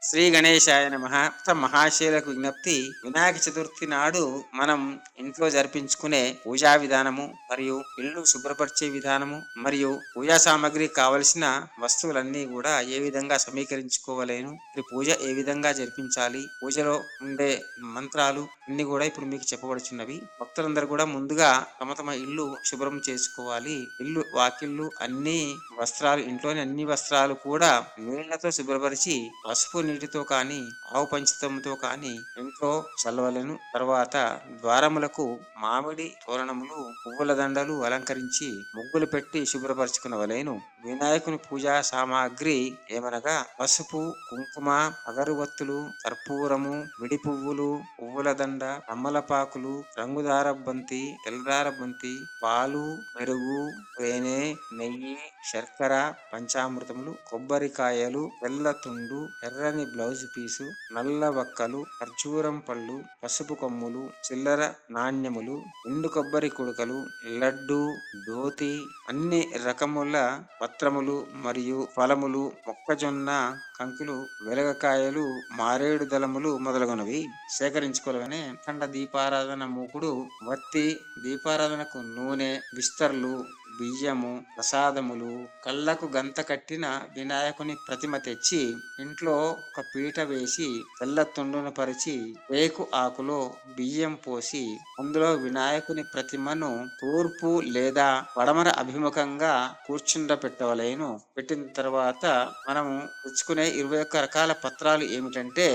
శ్రీ గణేశాయ నమః. మహాశయులకు విజ్ఞప్తి, వినాయక చతుర్థి నాడు మనం ఇంట్లో జరిపించుకునే పూజా విధానము మరియు ఇల్లు శుభ్రపరిచే విధానము మరియు పూజా సామాగ్రి కావలసిన వస్తువులన్నీ కూడా ఏ విధంగా సమీకరించుకోవలేను, ఈ పూజ ఏ విధంగా జరిపించాలి, పూజలో ఉండే మంత్రాలు అన్ని కూడా ఇప్పుడు మీకు చెప్పబడుచున్నవి. భక్తులందరూ కూడా ముందుగా తమ తమ ఇల్లు శుభ్రం చేసుకోవాలి. ఇల్లు వాకిళ్ళు అన్ని వస్త్రాలు, ఇంట్లోని అన్ని వస్త్రాలు కూడా నీళ్లతో శుభ్రపరిచి పసుపు నీటితో కానీ ఆవు పంచితంతో కానీ ఇంట్లో చల్లవలెను. తర్వాత ద్వారములకు మామిడి తోరణములు పువ్వుల దండలు అలంకరించి ముగ్గులు పెట్టి శుభ్రపరచుకునవలేను. వినాయకుని పూజా సామాగ్రి ఏమనగా పసుపు, కుంకుమ, అగరువత్తులు, కర్పూరము, విడి పువ్వులు, పువ్వుల దండ, తమ్మలపాకులు, రంగుదార బంతి, తెల్లదార బంతి, పాలు, పెరుగు, తేనె, నెయ్యి, శర్కర, పంచామృతములు, కొబ్బరికాయలు, తెల్లతుండు, ఎర్రని బ్లౌజ్ పీసు, నల్ల వక్కలు, ఖర్జూరం పళ్ళు, పసుపు కొమ్ములు, చిల్లర నాణ్యములు, ఎండు కొబ్బరి కుడకలు, లడ్డు, ధోతి, అన్ని రకముల పత్రములు మరియు ఫలములు, మొక్కజొన్న కంకులు, వెలగకాయలు, మారేడు దళములు మొదలగునవి సేకరించుకోవాలని ఖండ దీపారాధన మూకుడు, వత్తి, దీపారాధనకు నూనె, విస్తర్లు, బియ్యము, ప్రసాదములు, కళ్ళకు గంత కట్టిన వినాయకుని ప్రతిమ తెచ్చి ఇంట్లో ఒక పీట వేసి తెల్ల తుండును పరిచి రేకు ఆకులో బియ్యం పోసి అందులో వినాయకుని ప్రతిమను తూర్పు లేదా పడమర అభిముఖంగా కూర్చుండపెట్టవలేను. పెట్టిన తర్వాత మనము తెచ్చుకునే 21 రకాల పత్రాలు ఏమిటంటే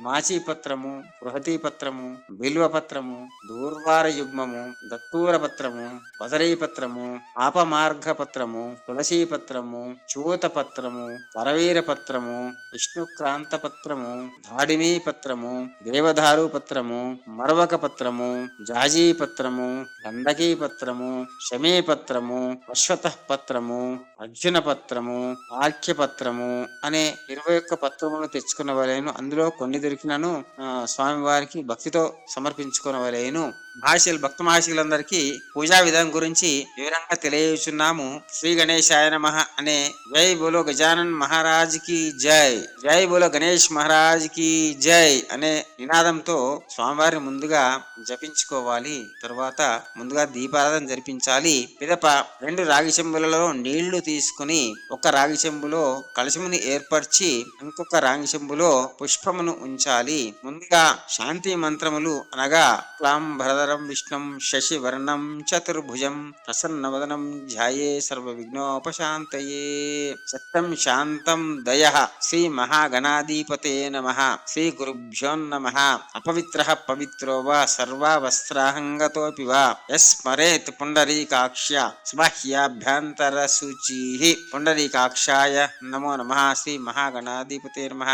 మాచీ పత్రము, బృహతీ పత్రము, బిల్వ పత్రము, దూర్వార యుగ్మము, దత్తూర పత్రము, బదరీ పత్రము, ఆపమార్గ పత్రము, తులసీ పత్రము, చూత పత్రము, పరవీర పత్రము, విష్ణుక్రాంత పత్రము, దాడిమీ పత్రము, దేవదారు పత్రము, మరవక పత్రము, జాజీ పత్రము, గండకీ పత్రము, శమీ పత్రము, అశ్వత పత్రము, అర్జున పత్రము, ఆఖ్య పత్రము అనే 21 పత్రములను తెచ్చుకునవలేను. అందులో కొన్ని దొరికినను స్వామివారికి భక్తితో సమర్పించుకునవలేను. భక్త మహాశయులందరికీ పూజా విధానం గురించి వివరంగా తెలియచున్నాము. శ్రీ గణేశాయ నమః అనే జై బోలో గజానన్ మహారాజ్ కి జై, జై బోలో గణేష్ మహారాజ్ కి జై అనే నినాదంతో స్వామివారిని ముందుగా జపించుకోవాలి. తరువాత ముందుగా దీపారాధన జరిపించాలి. పిదప 2 రాగి చెంబులలో నీళ్లు తీసుకుని ఒక రాగి చెంబులో కలశముని ఏర్పరిచి ఇంకొక రాగి చెంబులో పుష్పమును ఉంచాలి. ముందుగా శాంతి మంత్రములు అనగా క్లాం భరధరం విష్ణుం శశివర్ణం చతుర్భుజం ప్రసన్నవదనం ధ్యాయే సర్వ విఘ్నోపశాంతయే సత్యం శాంతం దయః శ్రీ మహాగణాధిపతే నమః. శ్రీ గురుభ్యో నమః. అపవిత్రః పవిత్రో వా సర్వావస్త్రాహంగతోపి వా యస్మరేత్ పుండరీకాక్ష్య స్మహ్యాభ్యంతర శుచిః. పుండరీకాక్షాయ నమో నమః. శ్రీ మహాగణాధిపతే నమః.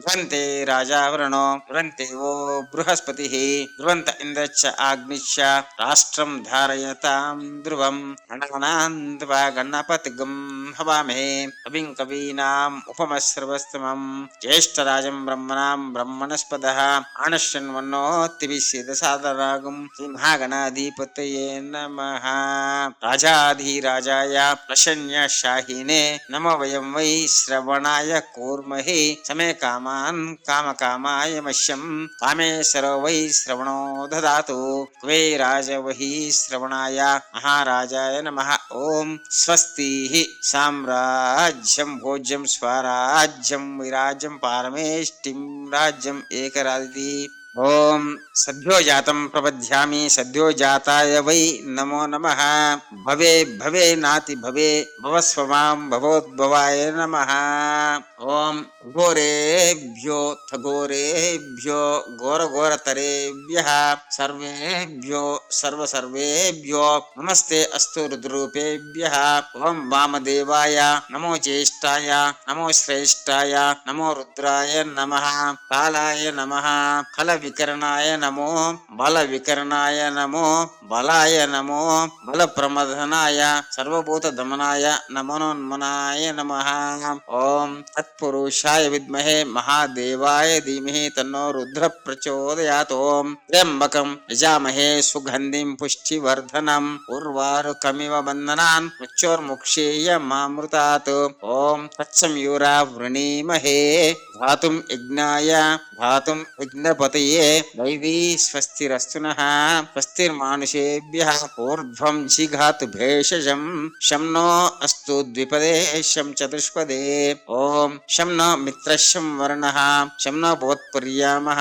ధ్వంతే రాజావరణో ధ్వంతే ఓ బృహస్పతిః ధ్రువంత ఇంద్రచ్చ ఆగ్నిశ్చ రాష్ట్రం ధారయతాం ధ్రువం గణగణాన్వా గణపతిగం హవామహే కవిం కవీనాం ఉపమశ్రవస్తమం జ్యేష్ఠరాజం బ్రహ్మణాం బ్రహ్మణస్పదః ఆనశ్యన్వన్నోతిభిస్సిద సాదరాగం. శ్రీ మహాగణాధిపతయే నమః. రాజాధిరాజాయ ప్రసన్య శాహినే నమో వయం వై శ్రవణాయ కూర్మహే సమే కామాన్ కామకామాయ మహ్యం కామేశ్వరో వై శ్రవణో దదాతు వై రాజవహి శ్రవణాయ మహారాజాయ నమః. ఓం స్వస్తి సామ్రాజ్యం భోజ్యం స్వరాజ్యం విరాజ్యం పారమేష్టిం రాజ్యం ఏకరాజితి. ఓం సద్యో జాతం ప్రపద్యామి సద్యో జాతాయ వై నమో నమః. భవే భవే నాతి భవే భవస్వమాం భవోద్భవాయ నమః. ఓం ఘోరేభ్యో ఘోరేభ్యో ఘోరఘోరతరేభ్యః సర్వేభ్యో సర్వసర్వేభ్యో నమస్తే అస్తు రుద్రూపేభ్యః. ఓం వామదేవాయ నమో జ్యేష్ఠాయ నమో శ్రేష్ఠాయ నమో రుద్రాయ నమః. కాలాయ నమః. వికరణాయ నమో, బల వికరణాయ నమో, బలాయ నమో, బల ప్రమదనాయ, సర్వభూత దమనాయ, నమోన్మనాయ నమః. ఓం తత్పురుషాయ విద్మహే మహాదేవాయ ధీమహి తన్నో రుద్ర ప్రచోదయాత్. ఓం త్ర్యంబకం యజామహే సుగంధిం పుష్టివర్ధనం ఉర్వారుకమివ బంధనాన్ మృత్యోర్ముక్షేయమామృతాత్. ఓం తత్సంయూరా వృణీమహే ధాతుం యజ్ఞాయ ధాతుం యజ్ఞపతయే దైవీ స్వస్తిరస్తునః. స్వస్తిర్మానుషేభ్యః ఊర్ధ్వం జిఘాతు భేషజం. శం నో అస్తు ద్విపదే శం చతుష్పదే. ఓం శం నో మిత్రశం వరుణః శం నో భవత్పర్యామః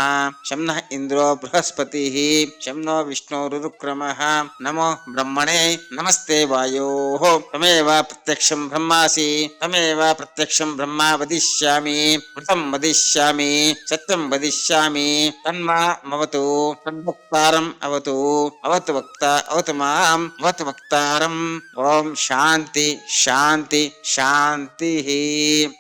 శం నః ఇంద్రో బృహస్పతిః శం నో విష్ణురుక్రమః. నమో బ్రహ్మణే నమస్తే వాయోః త్వమేవ ప్రత్యక్షం బ్రహ్మాసి త్వమేవ ప్రత్యక్షం బ్రహ్మ వదిష్యామి మృతం వదిష్యామి సత్యం వదిష్యామి తన్మామవతు తద్వక్తారం అవతు అవతు వక్త అవతు మాం అవతు వక్తారం. ఓం శాంతి శాంతి శాంతి.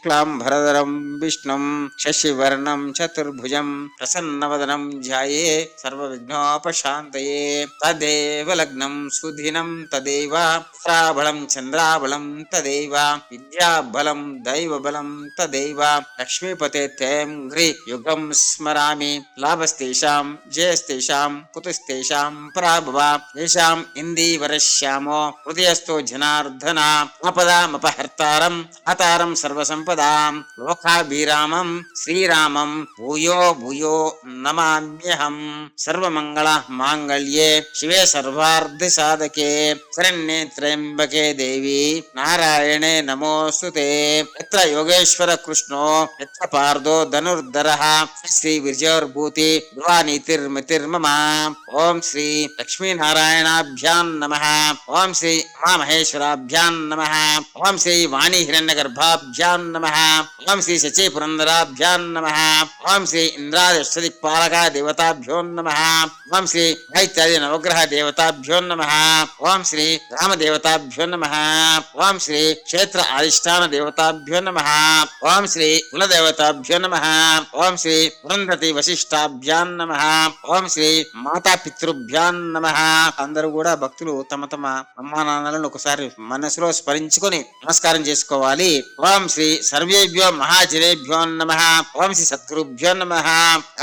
క్లాంబరధరం విష్ణుం శశివర్ణం చతుర్భుజం ప్రసన్నవదనం ధ్యాయే సర్వవిఘ్నోపశాంతయే. తదేవ లగ్నం సుదినం తదేవ శ్రావళం చంద్రాబలం తదేవ విద్యాబలం దైవబలం తదేవ లక్ష్మీపతే తేం హ్రీ యుగం స్మరామి. లాభస్తేషాం జయస్తేషాం కుతుస్తేషాం పరాభవ తేషాం ఇందీవరశ్యామో హృదయస్థో జనార్దన. ఆపదామపహర్తారం అతారం సర్వసంపదాం లోకాభిరామం శ్రీరామం భూయో భూయో నమామ్యహం. సర్వమంగళ మాంగళ్యే శివే సర్వార్థ సాధకే శరణ్యే త్రయంబకే దేవి నారాయణే నమోస్తుతే. యత్ర యోగేశ్వర కృష్ణో యత్ర పార్థో ధనుర్ధరః శ్రీ విజయోర్భూతి ధ్రువానీతిర్మతిర్మమ. ఓం శ్రీ లక్ష్మీనారాయణాభ్యాం నమః. ఓం శ్రీ ఉమామహేశ్వరాభ్యాం నమః. ఓం శ్రీ వాణీ హిరణ్యగర్భాభ్యాం నమః. ఓం శ్రీ శచీ పురంధరాభ్యాం నమః. ఓం శ్రీ ఇంద్రాదిష్టదిక్పాలక దేవతాభ్యో నమః. ఓం శ్రీ ఇత్యాది నవగ్రహ దేవతాభ్యో నమః. ఓం శ్రీ రామదేవతాభ్యో నమః. ఓం శ్రీ క్షేత్ర అధిష్టాన దేవతాభ్యో నమః. ఓం శ్రీ కులదేవతాభ్యో నమః. ఓం శ్రీ పురంధతి వశిష్టాభ్యాం నమః. ఓం శ్రీ మాతాపితృభ్యాం నమః. అందరూ కూడా భక్తులు తమ తమ అమ్మా నాన్నలను ఒకసారి మనసులో స్మరించుకొని నమస్కారం చేసుకోవాలి. ఓం శ్రీ సర్వేభ్యో మహాజనేభ్యో నమః. ఓం శ్రీ సద్గురుభ్యో నమః.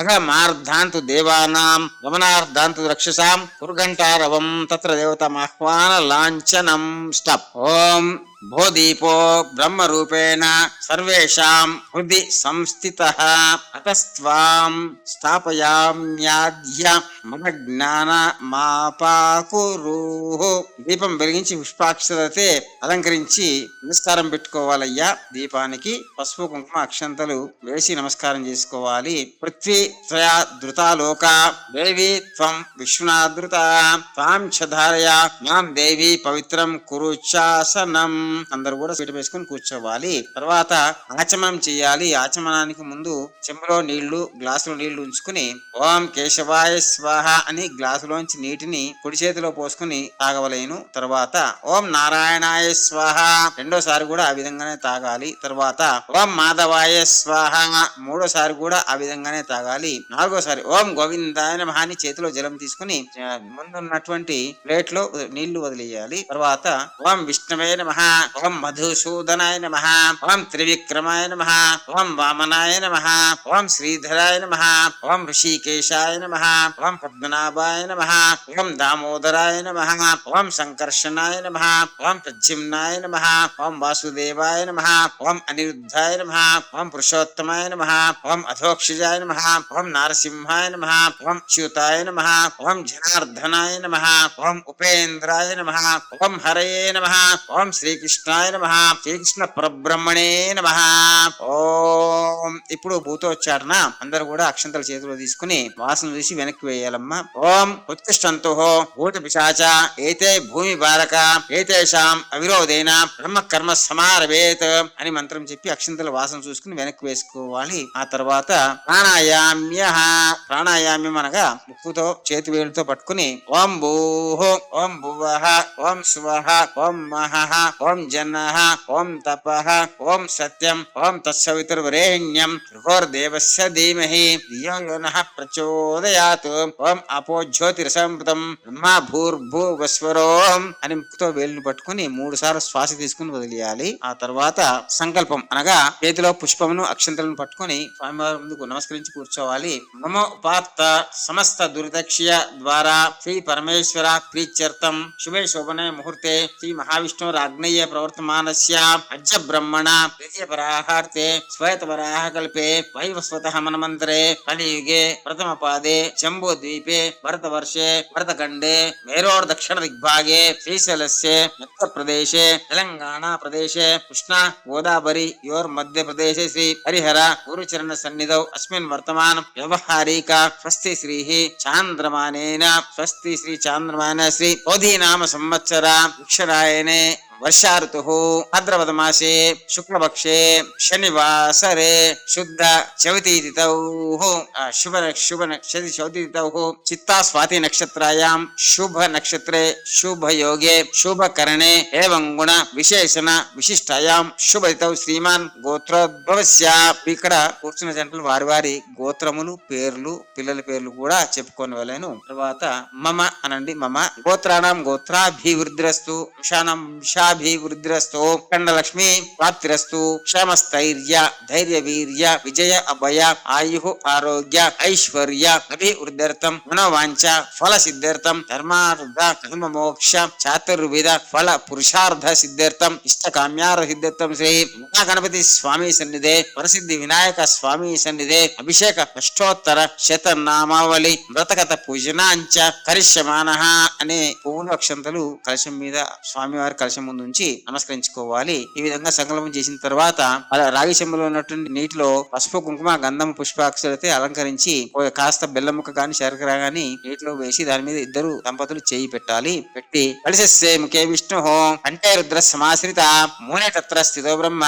అఘమార్ధాంతు దేవానాం గమనార్ధాంతు రక్షసాం కుర్ఘంటారవం తత్ర దేవతామాహ్వాన లాంఛనం. స్టాప్. ఓం భోదీపో బ్రహ్మరూపేణ సర్వేషాం హృది సంస్థితః అతస్త్వాం స్థాపయామ్యాద్య మమ జ్ఞాన మాపాకురుః. దీపం వెలిగించి పుష్పాక్షతతే అలంకరించి నమస్కారం పెట్టుకోవాలయ్యా. దీపానికి పసుపు కుంకుమ అక్షంతలు వేసి నమస్కారం చేసుకోవాలి. పృథ్వీ త్రయా ధృతాలోక దేవి త్వం విష్ణునాధృత త్వాం చధారయ మాం దేవి పవిత్రం కురుచాసనం. అందరూ కూడా పీట వేసుకుని కూర్చోవాలి. తర్వాత ఆచమనం చేయాలి. ఆచమనానికి ముందు చెంబులో నీళ్లు గ్లాసులో నీళ్లు ఉంచుకుని ఓం కేశవాయ స్వాహ అని గ్లాసులోంచి నీటిని కుడి చేతిలో పోసుకుని తాగవలేను. తర్వాత ఓం నారాయణాయ స్వాహ రెండోసారి కూడా ఆ విధంగానే తాగాలి. తర్వాత ఓం మాధవాయ స్వాహ మూడోసారి కూడా ఆ విధంగానే తాగాలి. నాలుగోసారి ఓం గోవిందాయ నమః అని చేతిలో జలం తీసుకుని ముందున్నటువంటి ప్లేట్ లో నీళ్లు వదిలేయాలి. తర్వాత ఓం విష్ణవే నమః. ఓం మధుసూదనాయ నమః. ఓం త్రివిక్రమాయ నమః. ఓం వామనాయ నమః. ఓం శ్రీధరాయ నమః. ఓం ఋషికేశాయ నమః. ఓం పద్మనాభాయ నమః. ఓం దామోదరాయ నమః. ఓం సంకర్షణాయ నమః. ఓం ప్రద్యుమ్నాయ నమః. ఓం వాసుదేవాయ నమః. ఓం అనిరుద్ధాయ నమః. ఓం పురుషోత్తమాయ నమః. ఓం అధోక్షజాయ నమః. ఓం నారసింహాయ నమః. ఓం చ్యుతాయ నమః. ఓం జనార్దనాయ నమః. ఓం ఉపేంద్రాయ నమః. ఓం హరయే నమః. ఓం శ్రీకృష్ణాయ నమః. శ్రీకృష్ణ పరబ్రహ్మణే నమః. ఓం. ఇప్పుడు భూతోచ్చారణ అందరూ కూడా అక్షంతల చేతిలో తీసుకుని వాసన చూసి వెనక్కి వేయాలమ్మా. ఓం ఉత్తిష్టంతో భూత పిశాచ ఏతే భూమి భారక ఏతేషాం అవిరోధేన బ్రహ్మ కర్మ సమారవేత్ అని మంత్రం చెప్పి అక్షంతల వాసన చూసుకుని వెనక్కి వేసుకోవాలి. ఆ తర్వాత ప్రాణాయామ్యం అనగా ముక్కుతో చేతి వేలుతో పట్టుకుని ఓం భూః ఓం భువః ఓం స్వః ఓం మహః ఓం ఓం జన్నః ఓం తపః ఓం సత్యం ఓం తత్సవితుర్వరేణ్యం భృగోర్దేవస్య ధీమహి ధియో యో నః ప్రచోదయాత్ ఓం అపో జ్యోతిరసమృతం బ్రహ్మ భూర్భువస్వరోం అని ముక్కుతో వేలును పట్టుకుని 3 సార్లు శ్వాస తీసుకుని వదిలేయాలి. ఆ తర్వాత సంకల్పం అనగా చేతిలో పుష్పమును అక్షంతలను పట్టుకుని స్వామివారి ముందుకు నమస్కరించి కూర్చోవాలి. నమో ఉపాత్త సమస్త దురితక్షయ ద్వారా శ్రీ పరమేశ్వర ప్రీత్యర్థం శుభే శోభనే ముహూర్తే శ్రీ మహావిష్ణురాగ్నేయ ప్రవర్తమానస్య అజ్జ బ్రహ్మణ ద్వితీయ పరాహార్తే శ్వేత పరాహ కల్పే వైవస్వతః మన్వంతరే కలియుగే ప్రథమ పాదే జంబూ ద్వీపే భరతవర్షే భరతఖండే మేరోర్ దక్షిణ దిగ్భాగే శ్రీశైలస్య ఉత్తరప్రదేశే తెలంగాణ ప్రదేశే కృష్ణా గోదావరి యోర్ మధ్యప్రదేశే శ్రీ హరిహర గురుచరణ సన్నిధౌ అస్మిన్ వర్తమాన వ్యవహారిక స్వస్తి శ్రీ చాంద్రమానేన స్వస్తి శ్రీ చాంద్రమాన శ్రీ ఓధీనామ సంవత్సర అక్షరాయణే వర్షా ఋతు భాద్రపద మాసే శుక్లపక్షే శనివాసరే శుద్ధ చవితి తిథౌ శుభ చవితి తిథౌ చిత్తా స్వాతి నక్షత్రాయాం శుభ నక్షత్రే శుభ యోగే శుభ కరణే ఏవం గుణ విశేషణ విశిష్టాయాం శుభ తిథౌ శ్రీమాన్ గోత్రోద్భవస్య. ఇక్కడ కూర్చున్న జంటలు వారి వారి గోత్రములు పేర్లు పిల్లల పేర్లు కూడా చెప్పుకొని వెళ్ళాను. తర్వాత మమ అనండి. మమ గోత్రాణం గోత్రాభివృద్ధిరస్తు వంశానం వంశాభివృద్ధిరస్తు ఖండలక్ష్మి ప్రాప్తిరస్తు క్షమస్థైర్య ధైర్య వీర్య విజయ అభయ ఆయు ఆరోగ్య ఐశ్వర్య అభివృద్ధ్యర్థం మనోవాంఛ ఫల సిద్ధ్యర్థం ధర్మార్థ కర్మ మోక్ష చాతుర్విధ ఫల పురుషార్థ సిద్ధ్యర్థం ఇష్టకామ్యార సిద్ధ్యర్థం శ్రీ మహాగణపతి స్వామి సన్నిధే ప్రసిద్ధి వినాయక స్వామి సన్నిధే అభిషేక అష్టోత్తర శతనామావళి వ్రతగత పూజనాంచ కరిష్యమాన అనే పువ్వులు అక్షంతలు కలశం మీద స్వామివారి కలశం ముందు ఉంచి నమస్కరించుకోవాలి. ఈ విధంగా సంకల్పం చేసిన తర్వాత అలా రాగి చెంబులో ఉన్నటువంటి నీటిలో పసుపు కుంకుమ గంధం పుష్పాక్షలతో అలంకరించి కాస్త బెల్లం ముక్క గాని శర్కర గాని నీటిలో వేసి దాని మీద ఇద్దరు దంపతులు చేయి పెట్టాలి. పెట్టి కలిసే ముఖే విష్ణు కంఠే రుద్ర సమాశ్రిత మూనే తత్ర స్థితో బ్రహ్మ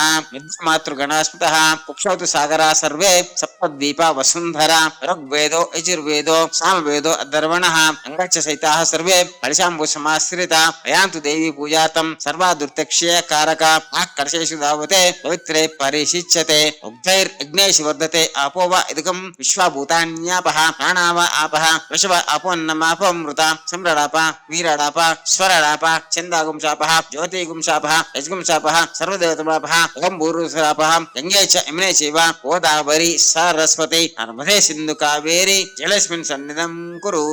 మాతృ గణాస్మృత కుక్షౌతు సాగరా సర్వే సప్తద్వీప వసుంధర ఋగ్వేదో యజుర్వేదో సామవేదో అధర్వణ అంగచ్చ సైతాః సర్వే కలిశాంబు సమాశ్రిత అయాంతు దేవి పూజాతం సర్వా దుర్తక్షయ కారక కర్షేషు దావతే పవిత్రే పరిశిచ్యతే ఉగ్ధైర్యజ్ఞేషు వర్ధతే ఆపోవ ఇదకం విశ్వభూతాన్యాపః ప్రాణావ ఆపః వృషభ ఆపోన్నమాపమృత సంరడాప వీరడాప స్వరడాప చందాగుంశాపః జ్యోతిగుంశాపః యజ్గుంశాపః సర్వదేవతమాపః గంభూరుసరాపః గంగే చ యమునే చైవ గోదావరి సరస్వతి నర్మదే సింధు కావేరి జలస్మిన్ సన్నిధం కురు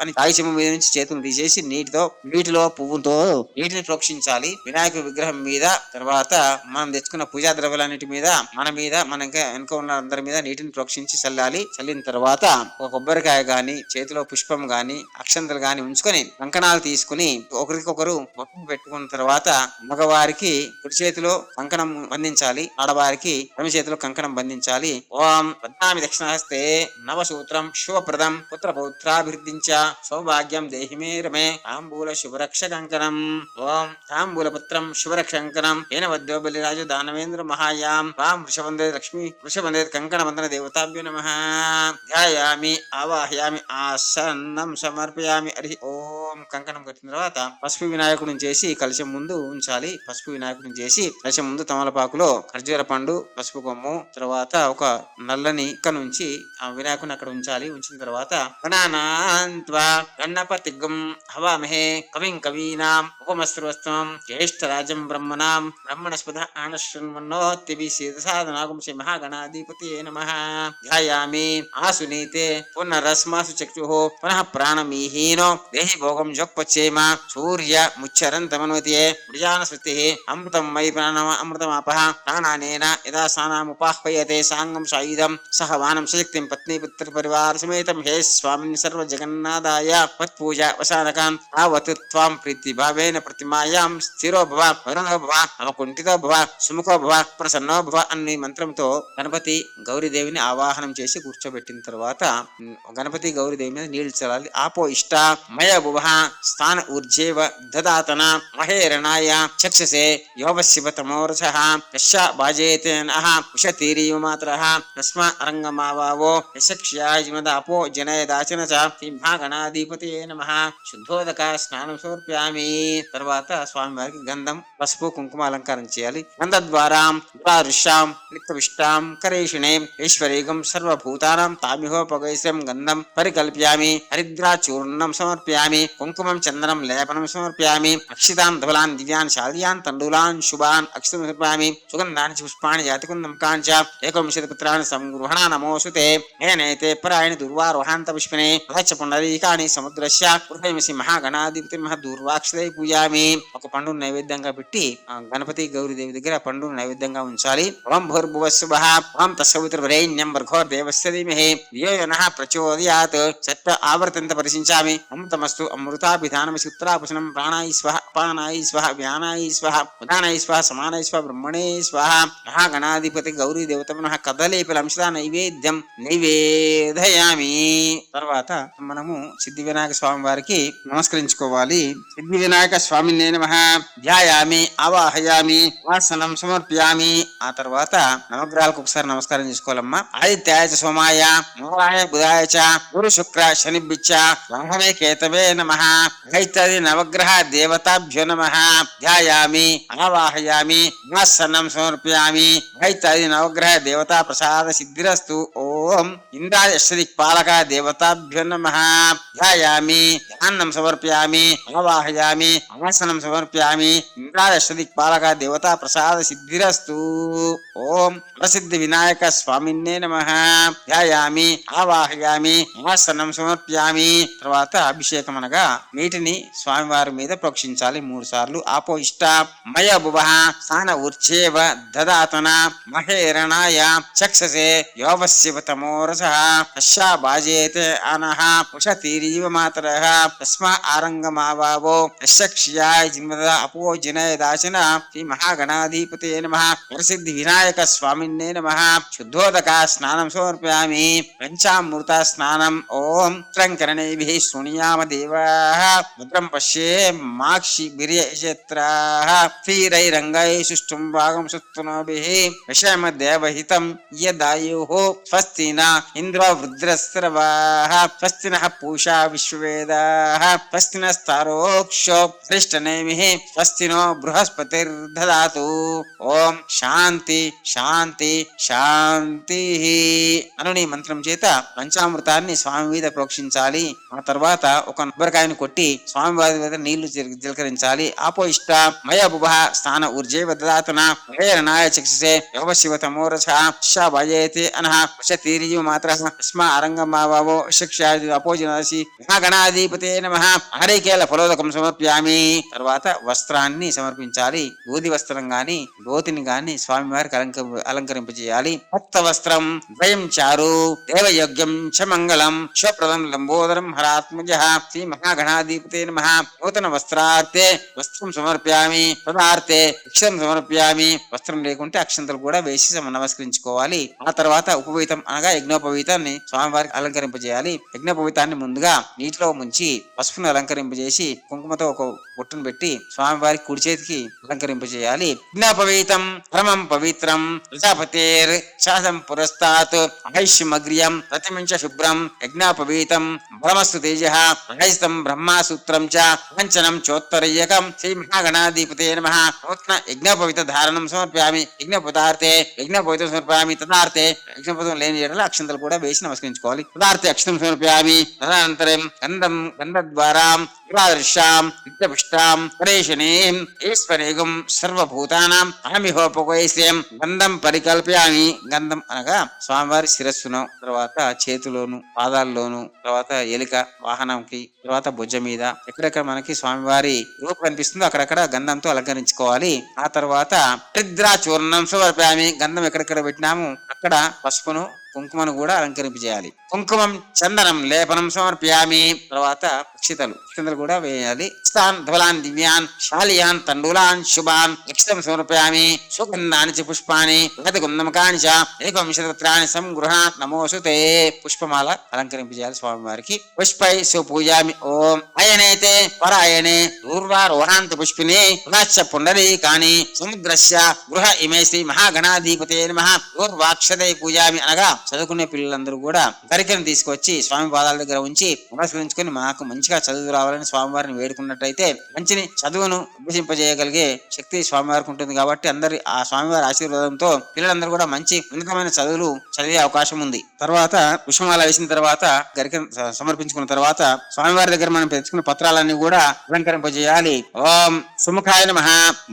అని కాగితం మీద నుంచి చేతులు తీసేసి నీటిలో పువ్వుతో నీటిని ప్రోక్షించాలి వినాయక విగ్రహం మీద. తర్వాత మనం తెచ్చుకున్న పూజా ద్రవ్యాలన్నిటి మీద మన వెనుక ఉన్న అందరి మీద నీటిని ప్రోక్షించి చల్లాలి. చల్లిన తర్వాత ఒక కొబ్బరికాయ గాని చేతిలో పుష్పం గాని అక్షంతలు గాని ఉంచుకొని కంకణాలు తీసుకుని ఒకరికొకరు మొత్తం పెట్టుకున్న తర్వాత మగవారికి కుడి చేతిలో కంకణం బంధించాలి, ఆడవారికి ఎడమ చేతిలో కంకణం బంధించాలి. ఓం పద్నామి దక్షిణహస్తే నవసూత్రం శుభప్రదం పుత్ర పౌత్రాభివృద్ధించ సౌభాగ్యం దేహిమే రమే తాంబూల శుభరక్ష కంకణం. ఓం తాంబూలపుత్రం శుభరక్షంకరం ఏన వద్యో బలిరాజు దానవేంద్ర మహాయాం వాం వృషబందే లక్ష్మి వృషబందే కంకణ వందన దేవతాభ్యో నమః. ధ్యాయామి ఆవాహయామి ఆసన్నం సమర్పయామి. హరి ఓం. కంకణం కట్టిన తర్వాత పసుపు వినాయకుడిని చేసి కలశం ముందు ఉంచాలి. పసుపు వినాయకుడిని చేసి కలశం ముందు తమలపాకులో ఖర్జూర పండు పసుపు కొమ్ము తర్వాత ఒక నల్లని ఇక్క నుంచి ఆ వినాయకుడిని అక్కడ ఉంచాలి. ఉంచిన తర్వాత గణానాన్త్వా గణపతిగం హవామహే కవిం కవీనాం ఉపమస్త్రవస్తం జ్యేష్ఠరాజం బ్రహ్మణాం బ్రహ్మణస్పద ఆనశ్వన్మన్నోత్తిభిషేదసాదనాగం శ్రీ మహాగణాధిపతయే నమః. ధ్యాయామి ఆసునీతే పునరస్మాసు చక్షుః పునః ప్రాణమీహీనో దేహి భోగం జోక్పచ్చేమ సూర్య ముచ్చరంతమన్వతియే మృజాన స్మృతిః అమృతం మయి ప్రాణమ అమృతమాపః ప్రాణానేన యదా సానాముపాహ్వయతే సాంగం సాయుధం సహ వానం సశక్తిం పత్ని పుత్ర పరివార సమేతం హే స్వామిన్ సర్వ జగన్నాథాయ మత్పూజ వసానకాం తావత్ త్వాం ప్రీతి భావేన ప్రతిమాయాం స్థిరో భవ వరుణో భవ అవకుంఠితో భవ సుముఖో భవ ప్రసన్నో భవ అన్ని మంత్రంతో గణపతి గౌరీదేవిని ఆవాహనం చేసి కూర్చోబెట్టిన తర్వాత గణపతి గౌరీదేవి మీద నీళ్లు చల్లాలి. ఆపో ఇష్ట మయ భువ స్థాన ఊర్జేవ దదాతన మహేరణాయ చక్షసే యోవశివతమోరసః యశ బాజేతేనః ఉషతీరివ మాత్రః తస్మ అరంగమావావో యశక్ష్యాజిమదాపో జనయదాచన చ శ్రీ మహాగణాధిపతయే నమః. శుద్ధోదక స్నానం సమర్ప్యామి. తర్వాత స్వామి స్వామి వారికి గంధం పసుపు కుంకుమ అలంకారం చేయాలి. గంధ ద్వారా ఋష్యాం లిప్తవిష్టాం కరేషిణే ఈశ్వరీగం సర్వభూతానాం తామిహోపగైశ్యం గంధం పరికల్ప్యామి. హరిద్రాచూర్ణం సమర్ప్యామి. కుంకుమం చందనం లేపనం సమర్ప్యామి. అక్షితాన్ ధవలాన్ దివ్యాన్ శాల్యాన్ తండూలాన్ శుభాన్ అక్షితం సమర్ప్యామి. సుగంధాని పుష్పాణి జాతికుందం కాంచ ఏకవింశతి పుత్రాన్ని సంగృహణ నమోసుతే ఏనైతే పరాయణి దుర్వారోహాంత పుష్పినే రథ పుండరీకాని సముద్రస్య హృదయమిసి మహాగణాధిపతి మహదూర్వాక్షదై పూజామి. ఒక పండును నైవేద్యంగా పెట్టి గణపతి గౌరీదేవి దగ్గర పండును నైవేద్యంగా ఉంచాలి. ఓం భూర్భువస్సుభః ఓం తస్సవితుర్వరేణ్యం భర్గోర్దేవస్య ధీమహి ధియో యో నః ప్రచోదయాత్. చట్ట ఆవర్తంత పరిశించామి. అమృతమస్తు అమృతాభిధానమసి ఉత్తరాపుషణం ప్రాణాయి స్వః అపానాయి స్వః వ్యానాయి స్వః ఉదానాయి స్వః సమానాయి స్వః బ్రహ్మణే స్వః. మహాగణాధిపతి గౌరీ దేవతమనః కదలీఫలంశిత నైవేద్యం నైవేదయామి. తర్వాత మనము సిద్ధి వినాయక స్వామి వారికి నమస్కరించుకోవాలి. సిద్ధి వినాయక స్వామినే నమః. ధ్యాయామి ఆవాహయామి వాసనం సమర్ప్యామి. ఆ తర్వాత నవగ్రహాలకు ఒకసారి నమస్కారం చేసుకోవాలమ్మా. ఆదిత్యాయ చ సోమాయ మంగళాయ బుధాయ చ గురు శుక్ర శనిభ్యశ్చ బ్రహ్మవే కేతవే నమః. ఇత్యాది నవగ్రహ దేవతాభ్యో నమః. ధ్యాయామి ఆవాహయామి వాసనం సమర్ప్యామి. ఇత్యాది నవగ్రహ దేవతా ప్రసాద సిద్ధిరస్తు. ఓం ఇంద్రాయ అష్టదిక్పాలక దేవతాభ్యో నమః. ధ్యాయామి ధ్యానం సమర్ప్యామి ఆవాహయామి వాసనం సమర్ప్యామి. ఇంద్రాయ అష్టదిక్పాలక దేవతా ప్రసాద సిద్ధిరస్తు. ఓం ప్రసిద్ధి వినాయక స్వామినే నమః. ధ్యాయామి ఆవాహయామి వాసనం సమర్ప్యామి. తర్వాత అభిషేకం అనగా నీటిని స్వామివారి మీద ప్రోక్షించాలి 3 సార్లు. ఆపో ఇష్ట మయ భువః సాన ఊర్చేవ దదాతన మహేరణాయ చక్షసే యోవస్యవతమోరసః అశ్శా బాజేతే అనః ఉషతీరీవ మాతరః తస్మా ఆరంగమావావో యశక్ష్యాయ జిన్మద అపోజనయ దాశన. శ్రీ మహాగణాధిపతే నమః. ప్రసిద్ధి వినాయక స్వామినే నమః. శుద్ధోదక స్నానం సమర్ప్యామి. పంచామృత స్నానం. ఓం త్రంకరణైభిః శృణుయామ దేవాః భద్రం పశ్యే మాక్షిభిర్యజత్రాః స్థిరైరంగై సుష్ఠుం భాగం సుత్తనోభిః విషమ దేవహితం యదాయుః స్వస్తి న ఇంద్ర వృద్రస్రవాః స్వస్తి నః పూషా విశ్వవేదాః స్వస్తి నస్తారోక్షో శ్రేష్ఠనేమిః స్వస్తి నో బృహస్పతిర్దదాతు. ఓం శాంతి శాంతి శాంతి అనుని మంత్రం చేత పంచామృతాన్ని స్వామి మీద ప్రోక్షించాలి. ఆ తర్వాత ఒక కొబ్బరికాయను కొట్టి స్వామి వారి మీద నీళ్లు చిలకరించాలి. ఆపో ఇష్ట మయ బుభః స్థాన ఊర్జేవ దదాతన మహేరణాయ చక్షసే యోవశివతమోరసః భజయతే అనః ఉషతీరీవ మాతరః తస్మా ఆరంగమావావో శిక్షాది అపోజనాసి. మహాగణాధిపతే నమః. హరికేల ఫలోదకం సమర్ప్యామి. తర్వాత వస్త్రాన్ని సమర్పించాలి. దూది వస్త్రం గాని ధోతిని గాని స్వామివారికి అలంకరింపజేయాలి. భక్త వస్త్రం ద్వయం చారు దేవయోగ్యం చ మంగళం శుభప్రదం లంబోదరం హరాత్మజః. శ్రీ మహాగణాధిపతే నమః. నూతన వస్త్రార్థే వస్త్రం సమర్ప్యామి. పదార్థే అక్షరం సమర్ప్యామి. వస్త్రం లేకుంటే అక్షంతలు కూడా వేసి నమస్కరించుకోవాలి. ఆ తర్వాత ఉపవీతం అనగా యజ్ఞోపవీతాన్ని స్వామివారికి అలంకరింపజేయాలి. యజ్ఞోపవీతాన్ని ముందుగా నీటిలో ముంచి పసుపును అలంకరింపజేసి కుంకుమతో ఒక బొట్టును పెట్టి స్వామివారికి కుడి చేతికి అలంకరింపజేయాలి. యజ్ఞోపవీతం పరమం పవిత్రం ప్రజాపతేర్ శాసం పురస్తాత్ ఆయుష్యమగ్రియం ప్రతిమించ శుభ్రం యజ్ఞోపవీతం బ్రహ్మస్తు తేజః రహితం బ్రహ్మాసూత్రం చ పంచనం చోత్తరయ్యకం. శ్రీ మహాగణాధిపతే నమః. నూతన యజ్ఞోపవీత ధారణం సమర్ప్యామి. యజ్ఞపదార్థే యజ్ఞోపవీతం సమర్ప్యామి. తదార్థే యజ్ఞోపవీతం లేని ఏడల అక్షంతలు కూడా వేసి నమస్కరించుకోవాలి. తదార్థే అక్షతం సమర్ప్యామి. తదనంతరం గంధద్వారా దృశ్యాం విద్యపుష్టాం పరేషణీం ఈశ్వరేగం సర్వభూతానాం అహమిహోపకోయశ్యం గంధం పరికల్ప్యామి. గంధం అనగా స్వామివారి శిరస్సును, తర్వాత చేతిలోను, పాదాల్లోను, తర్వాత ఎలిక వాహనంకి, తర్వాత భుజ మీద ఎక్కడెక్కడ మనకి స్వామివారి రూపం కనిపిస్తుందో అక్కడక్కడ గంధంతో అలంకరించుకోవాలి. ఆ తర్వాత హరిద్రాచూర్ణం సమర్ప్యామి. గంధం ఎక్కడెక్కడ పెట్టినాము అక్కడ పసుపును కుంకుమను కూడా అలంకరింపజేయాలి. కుంకుమం చందనం లేపనం సమర్ప్యామి. తర్వాత అక్షితలు కూడా వేయాలి. స్థాన్ ధవలాన్ దివ్యాన్ శాలియాన్ తండూలాన్ శుభాన్ అక్షతం సమర్ప్యామి. సుగంధాని చ పుష్పాని గంధముఖాని చ ఏకవింశతిపత్రాన్ని సంగృహాత్ నమోసుతే. పుష్పమాల అలంకరింపజేయాలి స్వామివారికి. పుష్పై సుపూజామి. ఓం అయనైతే పరాయణే దూర్వారోహాంత పుష్పినే పుండరీకాని సముద్రస్య గృహ ఇమే శ్రీ మహాగణాధిపతే నమః. దూర్వాక్షదై పూజామి అనగా చదువుకునే పిల్లలందరూ కూడా గరికను తీసుకొచ్చి స్వామి పాదాల దగ్గర ఉంచి నమస్కరించుకొని మాకు మంచిగా చదువు రావాలని స్వామివారిని వేడుకున్నట్టయితే మంచిని చదువును అభ్యసింపజేయగలిగే శక్తి స్వామివారికి ఉంటుంది. కాబట్టి అందరి ఆ స్వామివారి ఆశీర్వాదంతో పిల్లలందరూ కూడా మంచి ఉన్నతమైన చదువులు చదివే అవకాశం ఉంది. తర్వాత పుష్పమాల వేసిన తర్వాత గరికను సమర్పించుకున్న తర్వాత స్వామివారి దగ్గర మనం తెచ్చుకున్న పత్రాలన్నీ కూడా అలంకరింపజేయాలి. ఓం సుముఖాయ నమః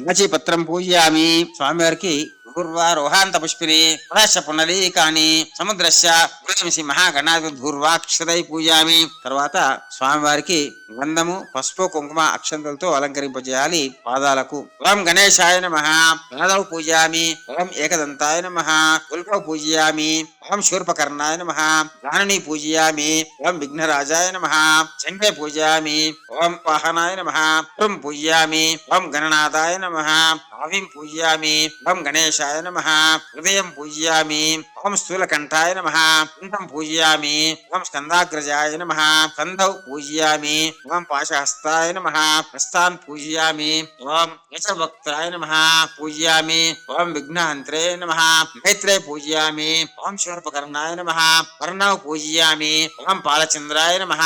మాచి పత్రం పూజయామి. స్వామివారికి ధూర్వారోహాంత పుష్పిని పదశ పునరీకాని సముద్రస్య గుణమిసి మహాగణాధి ధూర్వాక్షరై పూజామి. తర్వాత స్వామివారికి గంధము పసుపు కుంకుమ అక్షంతలతో అలంకరింపజేయాలి పాదాలకు. ఓం గణేశాయ నమః పాదౌ పూజయామి. ఓం ఏకదంతాయ నమః ఉల్కౌ పూజయామి. ఓం శూర్పకర్ణాయ నమః గానని పూజయామి. ఓం విఘ్నరాజాయ నమః శంఖే పూజయామి. ఓం వాహనాయ నమః పురం పూజయామి. ఓం గణనాథాయ నమః భావిం పూజయామి. ఓం గణేశాయ నమః హృదయం పూజయామి. ఓం స్థూలకంఠాయ నమః కుంఠం పూజయామి. ఓం స్కందాగ్రజాయ నమః కంధౌ పూజయామి. ఓం పాశహస్తాయ నమః హస్తాన్ పూజయామి. ఓం యశవక్త్రాయ నమః పూజయామి. ఓం విఘ్నహంత్రే నమః మైత్రే పూజయామి. ఓం శూర్పకర్ణాయ నమః కర్ణౌ పూజయామి. ఓం పాలచంద్రాయ నమః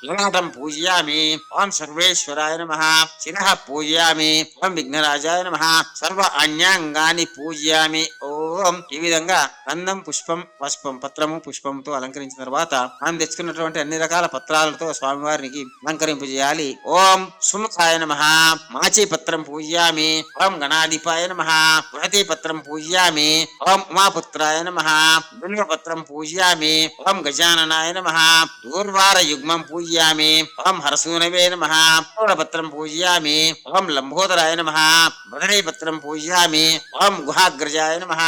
లలాటం పూజయామి. ఓం సర్వేశ్వరాయ నమః శిరః పూజయామి. ఓం విఘ్నరాజాయ నమః సర్వ అన్యాంగాని పూజయామి. ఓం ఈ విధంగా గంధం పుష్పం పసుపం పత్రము పుష్పంతో అలంకరించిన తర్వాత మనం తెచ్చుకున్నటువంటి అన్ని రకాల పత్రాలతో స్వామివారికి అలంకరింపజేయాలి. ఓం సుముఖాయ నమః మాచి పత్రం పూజయామి. ఓం గణాధిపాయ నమః బృహతి పత్రం పూజయామి. ఓం ఉమాపుత్రాయ నమః బిల్వపత్రం పూజయామి. ఓం గజాననాయ నమః దూర్వార యుగ్మం పూజయామి. ఓం హరసూనవే నమః పత్రం పూజయామి. ఓం లంబోదరాయ నమః బదరీ పత్రం పూజయామి. ఓం గుహాగ్రజాయ నమః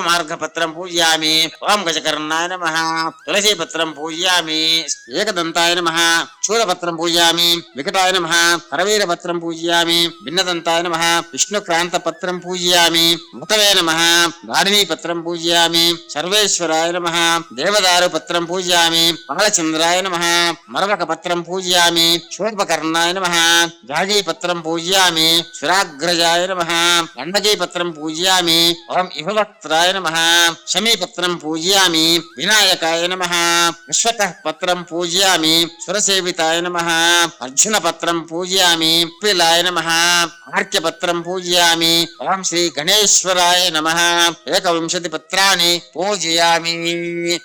మార్గ పత్రం పూజయామి. ఓం గజకర్ణాయ నమః తులసీ పత్రం పూజయామి. ఏకదంతాయ నమః చూరపత్రం పూజయామి. వికటాయ నమః హరవీర పత్రం పూజయామి. భిన్నదంతాయ నమః విష్ణుక్రాంత పత్రం పూజయామి. మృతవే నమః దారిణీ పత్రం పూజయామి. సర్వేశ్వరాయ నమః దేవదారు పత్రం పూజయామి. బాలచంద్రాయ నమః మరవక పత్రం పూజయామి. శూర్పకర్ణాయ నమః జాజీ పత్రం పూజయామి. సురాగ్రజాయ నమః గండకీ పత్రం పూజయామి. ఓం ఇహవక్త్రాయ నమః శమీపత్రం పూజయామి. వినాయకాయ నమః విశ్వతః పత్రం పూజయామి. సురసేవితాయ నమః అర్జున పత్రం పూజయామి. పిలాయ నమః ఆర్క్యపత్రం పూజయామి. ఓం శ్రీ గణేశ్వరాయ నమః 21 పత్రాన్ని పూజయామి.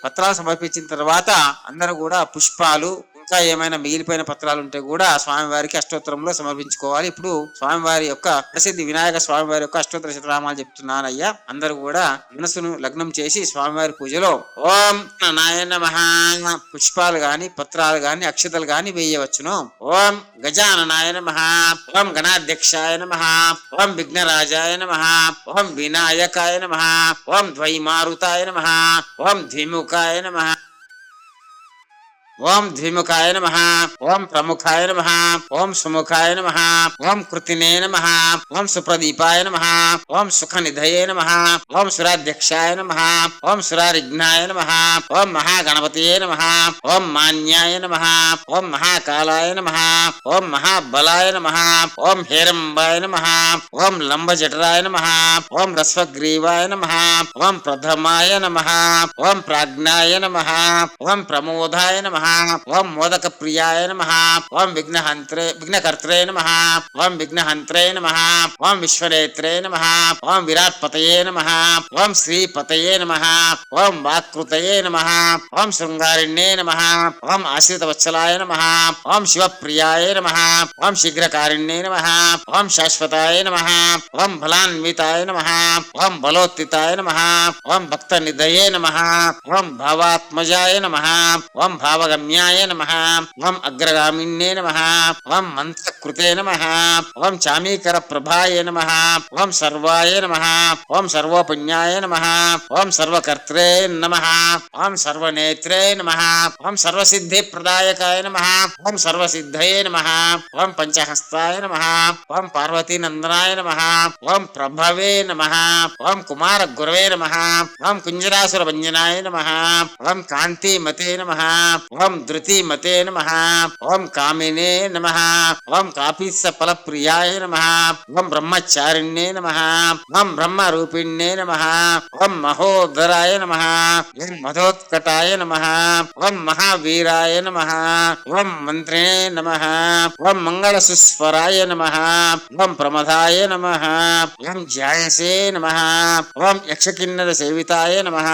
పత్రాలు సమర్పించిన తర్వాత అందరూ కూడా పుష్పాలు ఇంకా ఏమైనా మిగిలిపోయిన పత్రాలు ఉంటే కూడా స్వామివారికి అష్టోత్తరంలో సమర్పించుకోవాలి. ఇప్పుడు స్వామివారి యొక్క ప్రసిద్ధి వినాయక స్వామివారి యొక్క అష్టోత్తర శతనామాలు చెప్తున్నానయ్యా. అందరూ కూడా మనసును లగ్నం చేసి స్వామివారి పూజలో ఓం నాయ నమః పుష్పాలు గాని పత్రాలు గాని అక్షతలు గాని వేయవచ్చును. ఓం గజాననాయ నమః. ఓం గణాధ్యక్షాయ నమః. ఓం విఘ్నరాజాయ నమః. ఓం వినాయకాయ నమః. ఓం ద్వైమారుతాయ నమః. ఓం ద్విముఖాయ నమః. ఓం ద్విముఖాయ నమః. ఓం ప్రముఖాయ నమః. ఓం సుముఖాయ నమః. ఓం కృతినే నమః. ఓం సుప్రదీపాయ నమః. ఓం సుఖనిధయే నమః. ఓం సురాధ్యక్షాయ నమః. ఓం సురారిఘ్నాయ నమః. ఓం మహాగణపతయే నమః. ఓం మాన్యాయ నమః. ఓం మహాకాలాయ నమః. ఓం మహాబలాయ నమః. ఓం హేరంబాయ నమః. ఓం లంబజఠరాయ నమః. ఓం రస్వగ్రీవాయ నమః. ఓం ప్రథమాయ నమః. ఓం ప్రాజ్ఞాయ నమః. ఓం ప్రమోదాయ నమః. ఓం మోదక ప్రియాయ నమః. ఓం విఘ్నకర్త్రే నమః. ఓం విఘ్నహంత్రే నమః. ఓం విశ్వనేత్రే నమః. ఓం విరాట్పతయే నమః. ఓం శ్రీపతయే నమః. ఓం వాక్కృతయే నమః. ఓం శృంగారిణ్యే నమః. ఓం ఆశ్రితవత్సలాయ నమః. ఓం శివప్రియాయ నమః. ఓం శీఘ్రకారిణ్యే నమః. ఓం శాశ్వతాయ నమః. ఓం బలాన్వితాయ నమః. ఓం బలోత్తితాయ నమః. ఓం భక్తనిధయే నమః. ఓం భావాత్మజాయ నమః. ఓం భావగమ్యాయ నమః. ఓం అగ్రగామిన్యే నమః. ఓం మంత్రకృతే నమః. ఓం చామీకర ప్రభాయ నమః. ఓం సర్వాయ నమః. ఓం సర్వోపుణ్యాయ నమః. ఓం సర్వకర్త్రే నమః. ఓం సర్వనేత్రే నమః. ఓం సర్వసిద్ధి ప్రదాయకాయ నమః. ఓం సర్వసిద్ధయే నమః. ఓం పంచహస్తాయ నమః. ఓం పార్వతీనందనాయ నమః. ఓం ప్రభవే నమః. ఓం కుమార గురవే నమః. ఓం కుంజరాసుర భంజనాయ నమః. ఓం కాంతిమతే నమః. ఓం ఓం ధృతిమతే నమః. ఓం కామినే నమః. ఓం కాపీస ఫల ప్రియాయ నమః. ఓం బ్రహ్మచారిణ్యే నమః. ఓం బ్రహ్మరూపిణ్యే నమః. ఓం మహోదరాయ నమః. ఓం మధోత్కటాయ నమః. ఓం మహావీరాయ నమః. ఓం మంత్రిణే నమః. ఓం మంగళ సుస్వరాయ నమః. ఓం ప్రమదాయ నమః. ఓం ధ్యాయసే నమః. ఓం యక్షకిన్నర సేవితాయ నమః.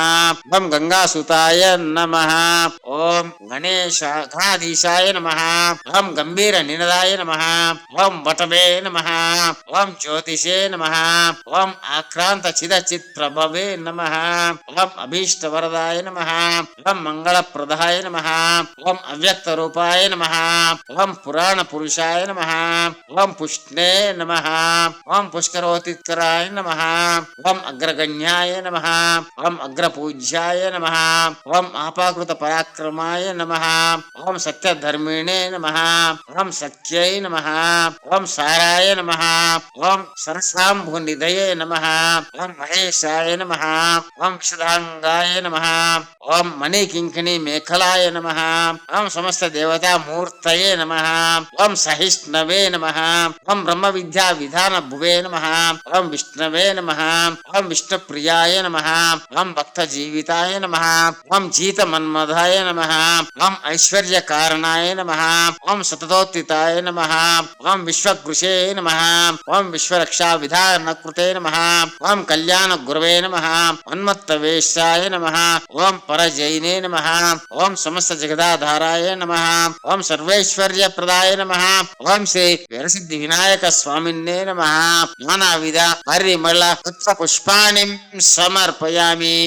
ఓం గంగాసుతాయ నమః. ఓం గణేశాధీశాయ నమః. ఓం గంభీర నినదాయ నమః. ఓం వటవే నమః. ఓం జ్యోతిషే నమః. ఓం ఆక్రాంత చిద చిత్ప్రభవే నమః. ఓం అభీష్ట వరదాయ నమః. ఓం మంగళప్రదాయ నమః. ఓం అవ్యక్త రూపాయ నమః. ఓం పురాణ పురుషాయ నమః. ఓం పుష్ణే నమః. ఓం పుష్కరోతిత్కరాయ నమః. ఓం అగ్రగణ్యాయ నమః. ఓం అగ్రపూజ్యాయ నమః. ఓం ఆపాకృత పరాక్రమాయ నమః. ఓం సత్యధర్మిణే నమః. ఓం సత్యై నమః. ఓం సారాయ నమః. ఓం సరసాంభునిధయే నమః. ఓం మహేశాయ నమః. ఓం క్షుధాంగాయ నమః. ఓం మణికింకిణి మేఖలాయ నమః. ఓం సమస్త దేవతా మూర్తయే నమః. ఓం సహిష్ణవే నమః. ఓం బ్రహ్మ విద్యా విధాన భువే నమః. ఓం విష్ణవే నమః. ఓం విష్ణుప్రియాయ నమః. ఓం భక్త జీవితాయ నమః. ఓం జీత మన్మధాయ నమః. ఓం ఐశ్వర్య కారణాయ నమః. ఓం సతతోత్థితాయ నమః. ఓం విశ్వకృషే నమః. ఓం విశ్వరక్షా విధాన కృతే నమః. ఓం కళ్యాణ గురవే నమః. ఉన్మత్తవేశాయ నమః. ఓం పరజైనే నమః. ఓం సమస్త జగదాధారాయ నమః. ఓం సర్వైశ్వర్య ప్రదాయ నమః. ఓం శ్రీ వీరసిద్ధి వినాయక స్వామిన్నే నమః. నానావిధ పరిమళ పుష్ప పుష్పాణి సమర్పయామి.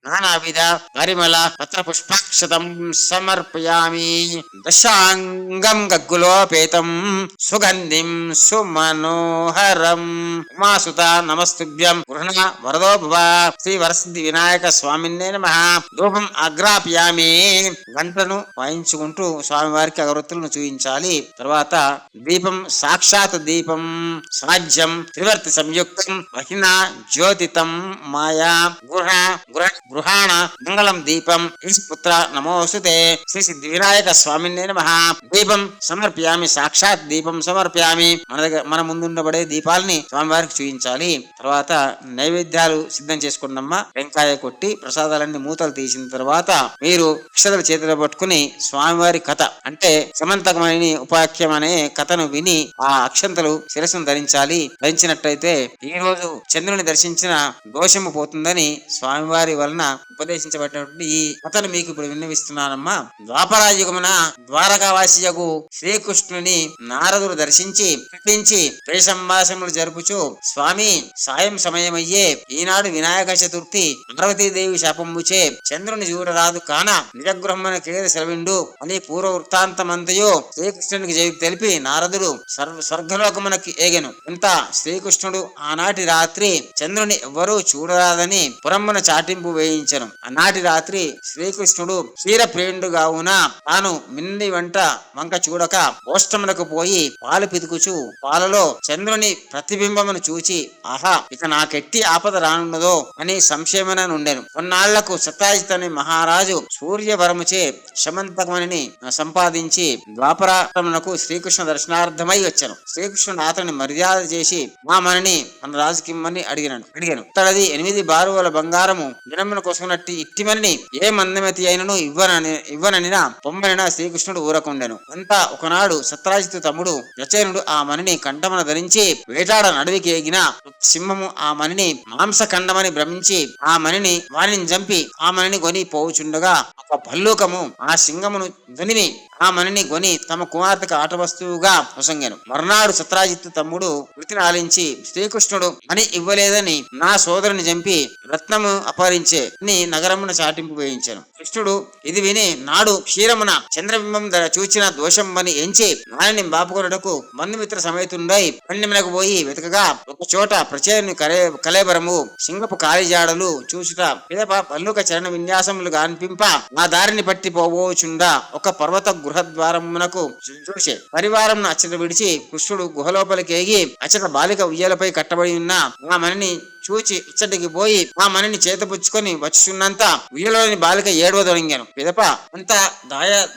నానావిధ పరిమళ పత్ర పుష్పాక్షతం సమర్పయామి. దశాంగం గగ్గులోపేతం సుగంధిం సుమనోహరం. ఉమాసుత నమస్తుభ్యం గృహణ వరదో భవ. శ్రీ వరసిద్ధి వినాయక స్వామిన్నే నమః. ధూపం అగ్రాప్యామి. గంటను వాయించుకుంటూ స్వామివారికి అగరొత్తులను చూయించాలి. తర్వాత దీపం సాక్షాత్ దీపం సాధ్యం త్రివర్తి సంయుక్తం మహినా జ్యోతితం మాయా గృహాణ మంగళం దీపం పుత్ర నమోస్తుతే. శ్రీ సిద్ధి వినాయక స్వామిన్నే నమః. దీపం సమర్ప్యామి. సాక్షాత్ దీపం సమర్ప్యామి. మన ముందుండబడే దీపాలని స్వామివారికి చూయించాలి. తర్వాత నైవేద్యాలు సిద్ధం చేసుకున్నమ్మా. వెంకాయ కొట్టి ప్రసాదాలన్నీ మూతలు తీసిన తర్వాత మీరు అక్షతలు చేతిలో పట్టుకుని స్వామివారి కథ అంటే సమంతకమణి ఉపాఖ్యం అనే కథను విని ఆ అక్షంతలు శిరస్సును ధరించాలి. ధరించినట్టయితే ఈ రోజు చంద్రుని దర్శించిన దోషము పోతుందని స్వామివారి వలన ఉపదేశించబడినటువంటి ఈ కథను మీకు ఇప్పుడు విన్నవిస్తున్నానమ్మా. ద్వాపరాయుగమున ద్వారకావాసియగు శ్రీకృష్ణుని నారదుడు దర్శించి కృపించి ప్రేమ సంభాషణలు జరుపుచు, స్వామి సాయం సమయమయ్యే ఈనాడు వినాయక చతుర్థి, పార్వతీదేవి శాపంబుచే చంద్రుని చూడరాదు కాన నిజగృహమున కేద సెలవిండు అని పూర్వ వృత్తాంతమంతయు శ్రీకృష్ణునికి తెలిపి నారదుడు స్వర్గలోకమునకు ఏగెను. ఇంత శ్రీకృష్ణుడు ఆనాటి రాత్రి చంద్రుని ఎవ్వరూ చూడరాదని పురమ్మన చాటింపు వేయించెను. ఆనాటి రాత్రి శ్రీకృష్ణుడు క్షీర ప్రియుడుగావున తాను మిన్ని వంక చూడక ఓష్టములకు పోయి పాలు పితుకుచు పాలలో చంద్రుని ప్రతిబింబమును చూచి, ఆహా ఇక నాకెట్టి ఆపద రానున్నదో అని సంశయమున నుండెను. కొన్నాళ్లకు సత్తాజితని మహారాజు సూర్యవరముచే శమంతకమణిని సంపాదించి ద్వాపరమునకు శ్రీకృష్ణ దర్శనార్థమై వచ్చాను. శ్రీకృష్ణుడు అతని మర్యాద చేసి మా మణిని మన రాజుకిమ్మని అడిగాను. ఇతడది 8 బారువల బంగారము దినమున కొసుకున్నట్టు ఇట్టిమని ఏ మందమతి అయినను ఇవ్వననినా పొమ్మనినా శ్రీకృష్ణుడు ఊరకుండెను. అంతా ఒకనాడు సత్రాజితు తమ్ముడు రచనుడు ఆ మణిని కంఠమున ధరించి వేటాడ నడువికి ఎగిన సింహము ఆ మణిని మాంసఖండమని భ్రమించి ఆ మణిని వాణిని చంపి ఆ మణిని కొని పోవుచుండగా ఒక భల్లూకము ఆ సింగమును దునిమి ఆ మణిని కొని తమ కుమార్తెకు ఆట వస్తువుగా ప్రసంగాను. మర్నాడు సత్రాజిత్తు తమ్ముడు వృత్తిని ఆలించి శ్రీకృష్ణుడు మణి ఇవ్వలేదని నా సోదరుని చంపి రత్నము అపహరించే అని నగరమున చాటింపు వేయించాను. కృష్ణుడు ఇది విని నాడు క్షీరమున చంద్రబింబం చూచిన దోషం అని ఎంచి నాయని బాపుకొనుటకు బంధుమిత్ర సమేతుండై పండిమునకు పోయి వెతకగా ఒక చోట ప్రచేరుని కలేబరము సింగపు కాలిజాడలు చూచుట పిదప పల్లుక చరణ విన్యాసములు అనిపింప ఆ దారిని పట్టి పోవోచుండా ఒక పర్వత గృహద్వారమునకు చూసే పరివారం అచ్చట విడిచి కృష్ణుడు గుహలోపలికేగి అచ్చట బాలిక ఉయ్యలపై కట్టబడి ఉన్న ఆ మణిని చూచి ఇచ్చటికి పోయి ఆ మణిని చేతపుచ్చుకొని వచ్చుచున్నంత ఉయ్యలోని బాలిక ఏడవదొరింగాను. పిదప అంత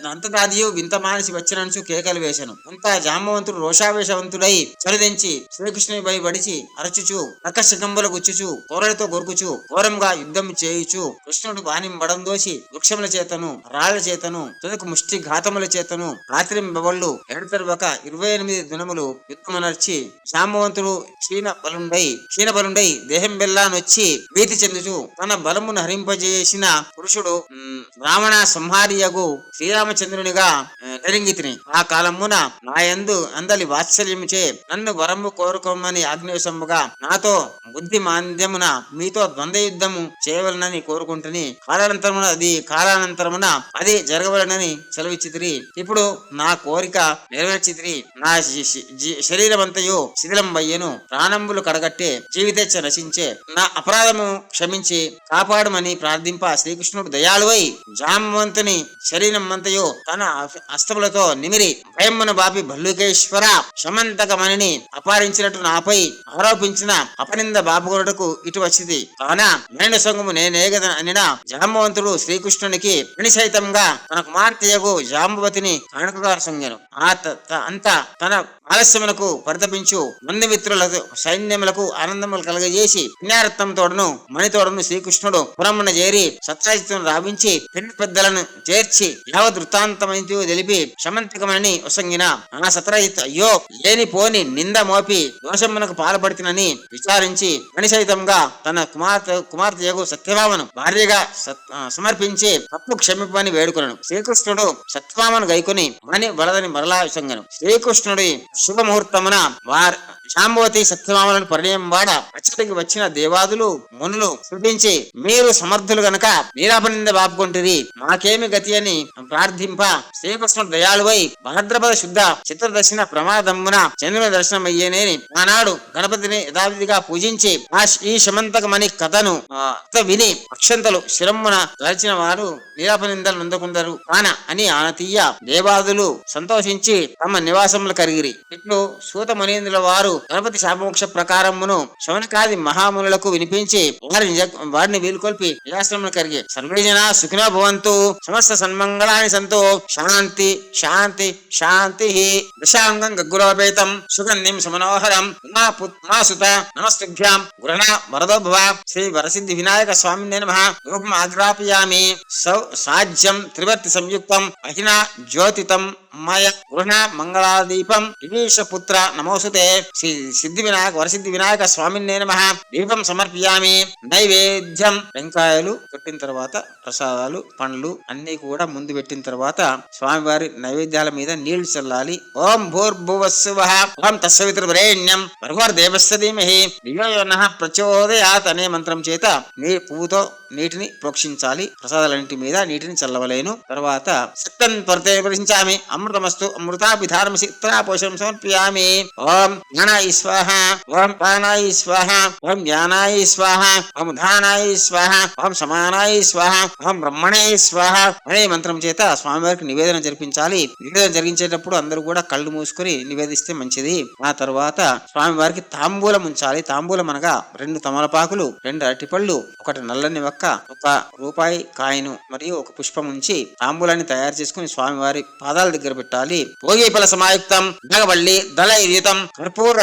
దంతదాదియు వింత మానిసి వచ్చినంచు కేకలు వేశను. అంత జాంబవంతుడు రోషావేశవంతుడై చలిదించి శ్రీకృష్ణునిపై బడిచి అరచుచు నక్కశకంబుల గుచ్చుచు కోరలతో గొరుకుచు ఘోరంగా యుద్ధం చేయుచు కృష్ణుడు బాణింబడం దోసి వృక్షముల చేతను రాళ్ల చేతను తుదకు ముష్టి ఘాతముల చేతను రాత్రి బవళ్ళు ఎడతెరవక 28 దినములు యుద్ధమునర్చి జాంబవంతుడు క్షీణబలుండై దేహం బెల్లానొచ్చి భీతి చెందుచు తన బలమును హరింపజేసిన పురుషుడు రావణ సంహారియగు శ్రీరామచంద్రునిగా నెరింగితిని. ఆ కాలమున నాయందు అందలి వాత్సల్యముచే నన్ను వరము కోరుకోమని ఆజ్ఞేయసముగా నాతో బుద్ధి మాంద్యమున మీతో ద్వంద్వ యుద్ధము చేయవలనని కోరుకుంటుని కాలానంతరమున అది జరగవలనని సెలవిచ్చితిరి. ఇప్పుడు నా కోరిక నెరవేర్చితిరి. నా శరీరమంతయు శిథిలం అయ్యను, ప్రాణంబులు కడగట్టే, జీవితేచ్ఛ నశించే. నా అపరాధము క్షమించి కాపాడమని ప్రార్థింప శ్రీకృష్ణుడు దయాళువై జాంబవంతుని శరీరం అంతయు తన అస్తములతో నిమిరి భయమును బాపి భల్లుకేశ్వర శమంతకమణిని అపహరించినట్టు నాపై ఆరోపించిన అపనింద బాపుకొనుటకు ఇటు వచ్చింది. కాన మేండు సొంగము నేనేగదనిన జాంబవంతుడు శ్రీకృష్ణునికి సైతంగా తన కుమార్తెయగు జాంబవతిని కానుకగా సొంగెను. అంత తన ఆలస్యములకు పరితపించు మందిమిత్రులకు సైన్యములకు ఆనందములు కలగజేసి పుణ్యారత్నం తోడను మణితోడను శ్రీకృష్ణుడు పురమున చేరి సత్రాజిత్తును రావించి పెద్దలను చేర్చి యావత్ వృత్తాంతమైందో తెలిపి శమంతకమని ఒసంగిన ఆ సత్రాజిత్ అయ్యో లేని పోని నింద మోపి దోషమునకు పాల్పడుతునని విచారించి మణిసైతంగా తన కుమార్తెయగు సత్యభామను భార్యగా సమర్పించి తప్పు క్షమిపని వేడుకొనను. శ్రీకృష్ణుడు సత్యభామను గైకొని మణి వలదని మరలా విసంగను. శ్రీకృష్ణుడి శుభముహూర్తమున జాంబవతి సత్యభామలను పరిణయం వాడ అచ్చటికి వచ్చిన దేవాదులు మునులు స్తుతించి మీరు సమర్థులు గనక నీరాపనింద బాపుకొంటిరి, మాకేమి గతి అని ప్రార్థింప శ్రీకృష్ణుడు దయాళువై భాద్రపద శుద్ధ చిత్రదర్శన ప్రమాదమున చంద్రుని దర్శనమయ్యేనేని ఆనాడు గణపతిని యథావిధిగా పూజించి ఈ శమంతకమని కథను విని అక్షంతలు శిరమ్మున దర్చిన వారు నీరాపనిందలు నొందకుందరు కాన అని ఆనతీయ దేవాదులు సంతోషించి తమ నివాసములు కరిగిరి. ఇట్లు సూత మునీంద్రుల వారు గణపతి శాపమోక్ష ప్రకారమును శవనకాది మహామునులకు వినిపించి వారిని వీలుకొల్పి నిరాశ్రమం కరిగి సర్వే జనా సుఖినో భవంతు సమస్త సన్మంగళాని సంతు శాంతి శాంతి శాంతి. దశాంగం గగ్గురోపేతం సుగంధిం సుమనోహరం మా సుత నమస్తుభ్యాం గృహణ వరదో భవ శ్రీ వరసిద్ధి వినాయక స్వామినే నమః. రూపం ఆగ్రాపయామి సాజ్యం త్రివర్తి సంయుక్తం అహినా జ్యోతితం మయ గృహణ మంగళాదీపం విభీషపుత్ర నమోసుతే శ్రీ వరసిద్ధి వినాయక స్వామినే నమః. దీపం సమర్పయామి. నైవేద్యం వెంకాయలు పెట్టిన తర్వాత ప్రసాదాలు పండ్లు అన్ని కూడా ముందు పెట్టిన తర్వాత స్వామివారి నైవేద్యాల మీద నీళ్లు చల్లాలి. ఓం భూర్భువస్సువః ఓం తస్సవితుర్వరేణ్యం భర్గోర్దేవస్య ధీమహి ధియో యో నః ప్రచోదయాత్ అనే మంత్రం చేత పువ్వుతో నీటిని ప్రోక్షించాలి. ప్రసాదాలన్నింటి మీద నీటిని చల్లవలేను. తర్వాత సత్యం త్వరతే ప్రశించామి. అమృతమస్తు అమృతాభిధారమసి పోషం సమర్పయామి. ఓం జ్ఞానాయ స్వాహ ఓం ప్రాణాయ స్వాహ ఓం జ్ఞానాయ స్వాహ ఓం ధానాయ స్వాహ ఓం సమానాయ స్వాహ ఓం బ్రహ్మణే స్వాహ అనే మంత్రం చేత స్వామివారికి నివేదన జరిపించాలి. నివేదన జరిగించేటప్పుడు అందరూ కూడా కళ్ళు మూసుకొని నివేదిస్తే మంచిది. ఆ తర్వాత స్వామివారికి తాంబూలం ఉంచాలి. తాంబూలం అనగా 2 తమలపాకులు, 2 అరటిపళ్ళు, 1 నల్లని వక్క, 1 రూపాయి కాయిను మరియు 1 పుష్పం ఉంచి తాంబూలాన్ని తయారు చేసుకుని స్వామివారి పాదాల దగ్గర పెట్టాలి. భోగిఫల సమాయుక్తం నాగవల్లి దళయుతం కర్పూర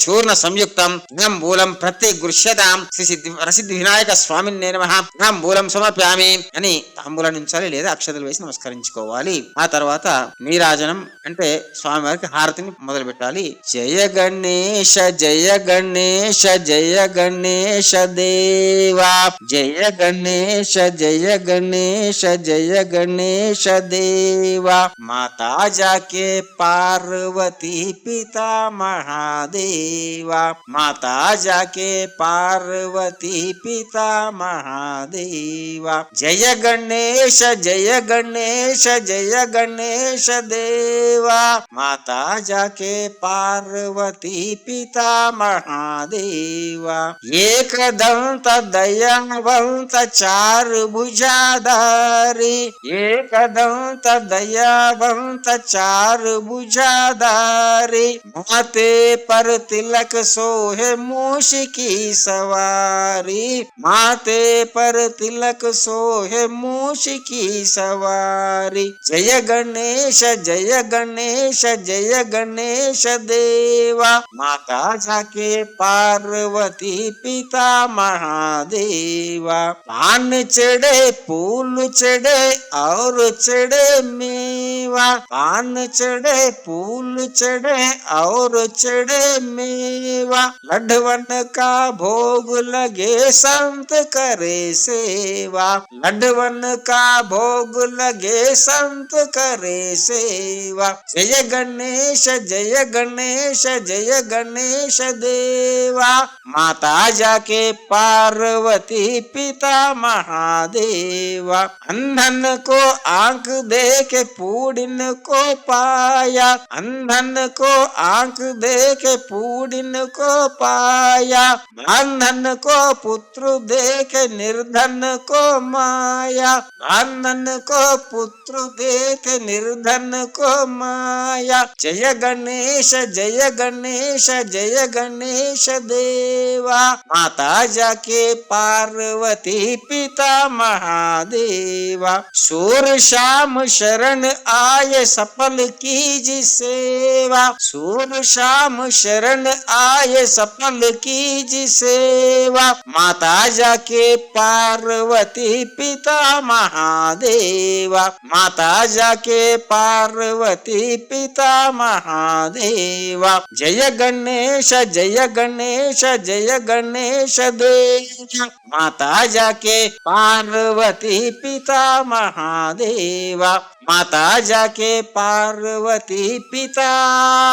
చూర్ణ సంయుక్తం తాంబూలం ప్రతిగృహ్యతాం శ్రీ వరసిద్ధి వినాయక స్వామినే నమః. తాంబూలం సమర్ప్యామి అని తాంబూలాన్ని ఉంచాలి లేదా అక్షతలు వేసి నమస్కరించుకోవాలి. ఆ తర్వాత నీరాజనం అంటే స్వామివారికి హారతిని మొదలు పెట్టాలి. జయ గణేశ జయ గణేశ జయ గణేశ దేవా జయ గణేశ జయ గణేశ జయ గణేశ దేవా మాతా జాకే పార్వతీ పితా మహాదేవా మాతా జాకే పార్వతీ పితా మహాదేవా జయ గణేశ జయ గణేశ జయ గణేశ దేవా మాతా జాకే పార్వతీ పితా మహాదేవా ఏకదంత దయావంత చారు భుజాధారి ఏకదంత దయా विद्यावंत चार भुजाधारी, माथे पर तिलक सोहे मूष की सवारी, माथे पर तिलक सोहे मूष की सवारी। जय गणेश जय गणेश जय गणेश देवा, माता जाके पार्वती पिता महादेवा। पान चढ़े फूल चढ़े और चढ़े मेवा, पान चढ़े फूल चढ़े और चढ़े मेवा। लड्डवन का भोग लगे संत करे सेवा, लड्डवन का भोग लगे संत करे सेवा। जय गणेश जय गणेश जय गणेश देवा, माता जाके पार्वती पिता महादेवा। अंधन को आंख दे के पूडिन को पाया, अंधन को आंख दे के पूडिन को पाया। अंधन को पुत्र दे के निर्धन को माया, अंधन को पुत्र दे के निर्धन को माया। जय गणेश जय गणेश जय गणेश देवा, माता जाके पार्वती पिता महादेवा। सूर श्याम शरण आए सफल कीज सेवा, सूर श्याम शरण आए सफल कीज सेवा। माता जाके पार्वती पिता महादेवा, माता जाके पार्वती पिता महादेवा। जय गणेश जय गणेश जय गणेश देवा, माता जाके पार्वती पिता महादेवा, माता जाके पार्वती पिता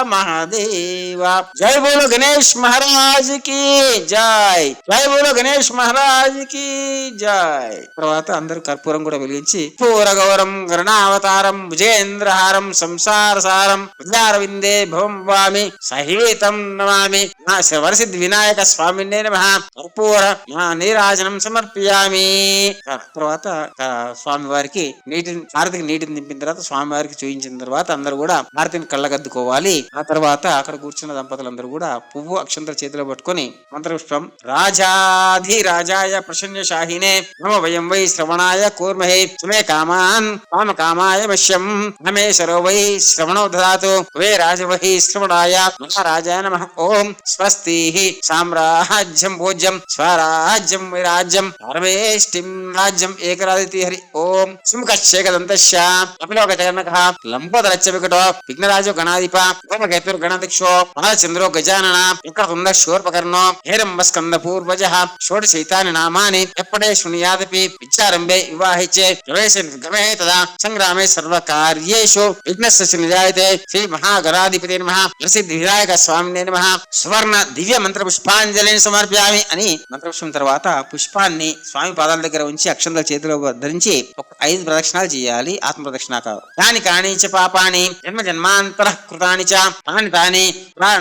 महादेवा। जय बोलो गणेश महाराज की जय, जय बोलो गणेష్ మహారాజ్ కి జై. తర్వాత అందరూ కర్పూరం కూడా వెలిగించి పూరగౌరం గరుణావతారం భుజేంద్రహారం సంసారసారం విద్యారవిందే భవం వామి సహితం నమామి. వరసిద్ధి వినాయక స్వామినే నమః. కర్పూర నీరాజనం సమర్పయామి. తర్వాత స్వామి వారికి హారతికి నీటిని నింపిన తర్వాత స్వామి వారికి చూయించిన తర్వాత అందరూ కూడా హారతిని కళ్ళగద్దుకోవాలి. ఆ తర్వాత అక్కడ కూర్చున్న దంపతులందరూ కూడా పువ్వు అక్షంతల చేతిలో పట్టుకొని మంత్రపుష్పం రాజాధిరాజాయ ప్రసన్న శాహినే నమ వయం వై శ్రవణాయ కూర్మహే సుమే కామాన్ కామ కామాయ మష్యం నమే సరో వై శ్రవణో దదాతు వే రాజ వై శ్రవణాయ మహారాజాయ నమః. ఓం స్వస్తి సామ్రాజ్యం భోజ్యం స్వరాజ్యం వైరాజ్యం పరమేష్టిం రాజ్యం ఏకరాదితి హరి. ఓం సుముఖేకదంతశ్య అపిలోకచరణకః లంబోదరచ్చ వికటో విఘ్నరాజో గణాధిప గోమకేతుర్ గణాధ్యక్షో మహాచంద్రో గజానన విక్రతుండ శూర్పకర్ణో హేరంబ స్కంద పూర్వజః షోడశైతాని నామాని ఎప్పడే శృణుయాదపి విచారంభే వివాహిచే ప్రవేశం గమే తదా సంగ్రామే సర్వకార్యేషు విఘ్నస్య నిజాయతే. శ్రీ మహాగణాధిపతి నమః. ప్రసిద్ధి వినాయక స్వామినే నమః. సువర్ణ దివ్య మంత్ర పుష్పాంజలిని సమర్ప్యామి అని మంత్రపుష్పం తర్వాత పుష్పాన్ని స్వామి పాదాల దగ్గర ఉంచి అక్షంతల చేతిలో ధరించి ఒక 5 ప్రదక్షిణాలు చేయాలి. ఆత్మ ప్రదక్షిణ కాదు. తాని కానిచ పాపాని జన్మ జన్మాంతర కృతాని చ తాని తాని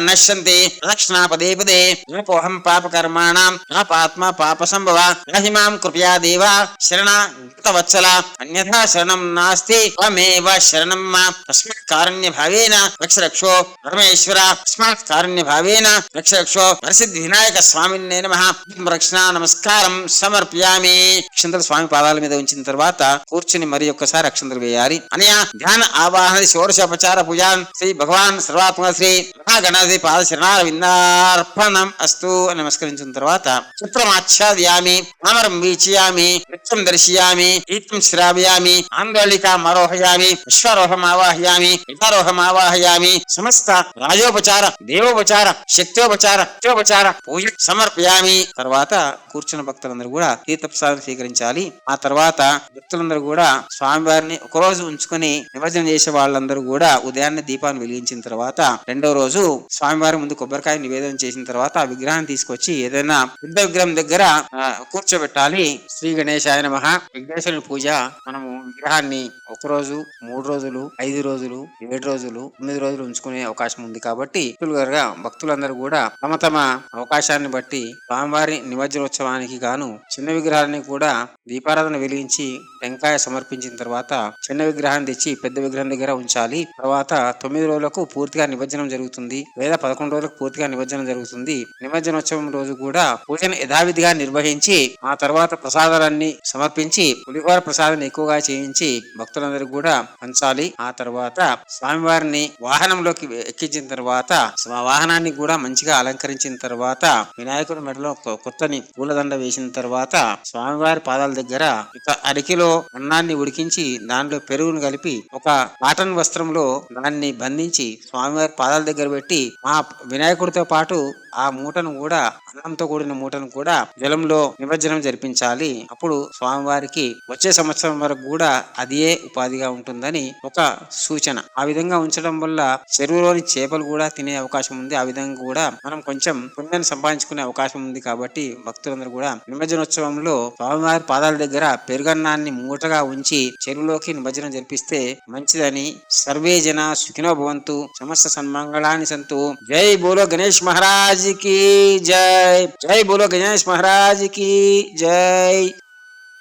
నశ్యంతి ప్రదక్షిణా పదే పదే నపోహం పాప కర్మాణం పాపాత్మ పాప సంభవ రహిమాం కృపయా దేవ శరణాగతవత్సల అన్యథా శరణం నాస్తి త్వమేవ శరణం మా. తస్మాత్ కారుణ్య భావేన రక్షరక్షో పరమేశ్వర, తస్మాత్ కారుణ్య భావేన రక్షరక్షో ప్రసిద్ధి వినాయక స్వామినే నమః. రక్షణ నమస్కారం సమర్ప్యామి. అక్షంతలు స్వామి పాదాల మీద ఉంచిన తర్వాత కూర్చుని మరి ఒక్కసారి అక్షంతలు వేయాలి. అనయా ధ్యాన ఆవాహన షోడశోపచార పూజాన్ శ్రీ భగవాన్ సర్వాత్మ శ్రీ మహాగణాధి పాద శరణారవిందార్పణం అస్తు అని నమస్కరించిన తర్వాత చిత్రమాచ్ఛాదయామి, అమరం వీచయామి, నృత్యం దర్శయామి, గీతం శ్రావయామి, ఆందోళికామరోహయామి, విశ్వారోహం ఆవాహయామి, వితారోహం ఆవాహయామి. సమస్త రాజోపచార దేవోపచార శక్తోపచార పూజ సమర్పయామి. తర్వాత కూర్చున్న భక్తులందరూ కూడా తీర్థప్రసాదం స్వీకరించాలి. ఆ తర్వాత భక్తులందరూ కూడా స్వామివారిని ఒకరోజు ఉంచుకొని నిమజ్జనం చేసే వాళ్ళందరూ కూడా ఉదయాన్నే దీపాన్ని వెలిగించిన తర్వాత రెండో రోజు స్వామివారి ముందు కొబ్బరికాయ నివేదన చేసిన తర్వాత ఆ విగ్రహాన్ని తీసుకొచ్చి ఏదైనా పెద్ద విగ్రహం దగ్గర కూర్చోబెట్టాలి. శ్రీ గణేశాయ నమః. విఘ్నేశ్వరుని పూజ మనము విగ్రహాన్ని 1 రోజు 3 రోజులు 5 రోజులు 7 రోజులు 9 రోజులు ఉంచుకునే అవకాశం ఉంది. కాబట్టి భక్తులందరూ కూడా తమ తమ అవకాశాన్ని బట్టి స్వామివారి నిమజ్జనోత్సవానికి గాను చిన్న విగ్రహాన్ని కూడా దీపారాధన వెలిగించి టెంకాయ సమర్పించిన తర్వాత చిన్న విగ్రహాన్ని తెచ్చి పెద్ద విగ్రహం దగ్గర ఉంచాలి. తర్వాత 9 రోజులకు పూర్తిగా నిమజ్జనం జరుగుతుంది, లేదా 11 రోజులకు పూర్తిగా నిమజ్జనం జరుగుతుంది. నిమజ్జనోత్సవం రోజు కూడా పూజను యథావిధిగా నిర్వహించి ఆ తర్వాత ప్రసాదాలన్నీ సమర్పించి పులిహోర ప్రసాదాన్ని ఎక్కువగా చేయించి భక్తులందరూ కూడా పంచాలి. ఆ తర్వాత స్వామివారిని వాహనంలోకి ఎక్కించిన తర్వాత వాహనాన్ని కూడా మంచిగా అలంకరించిన తర్వాత వినాయకుడి మెడలో కొత్తని పూలదండ వేసిన తర్వాత స్వామివారి పాదాల దగ్గర అరికిలో అన్నాన్ని ఉడికించి దాంట్లో పెరుగును కలిపి ఒక కాటన్ వస్త్రంలో దాన్ని బంధించి స్వామివారి పాదాల దగ్గర పెట్టి ఆ వినాయకుడితో పాటు ఆ మూటను కూడా, అన్నంతో కూడిన మూటను కూడా జలంలో నిమజ్జనం జరిపించాలి. అప్పుడు స్వామివారికి వచ్చే సంవత్సరం వరకు కూడా అదే ఉపాధిగా ఉంటుందని ఒక సూచన. ఆ విధంగా ఉంచడం వల్ల చెరువులోని చేపలు కూడా తినే అవకాశం ఉంది. ఆ విధంగా కూడా మనం కొంచెం పుణ్యాన్ని సంపాదించుకునే అవకాశం ఉంది. కాబట్టి భక్తులందరూ కూడా నిమజ్జనోత్సవంలో స్వామివారి పాదాల దగ్గర పెరుగన్నాన్ని మూటగా ఉంచి చెరువులోకి నిమజ్జనం జరిపిస్తే మంచిదని. సర్వే జన సుఖినో భవంతు, సమస్త సన్మంగళాని సంతు. జై బోలో గణేష్ మహారాజ్ की जय, जय बोलो गणेश महाराज की जय।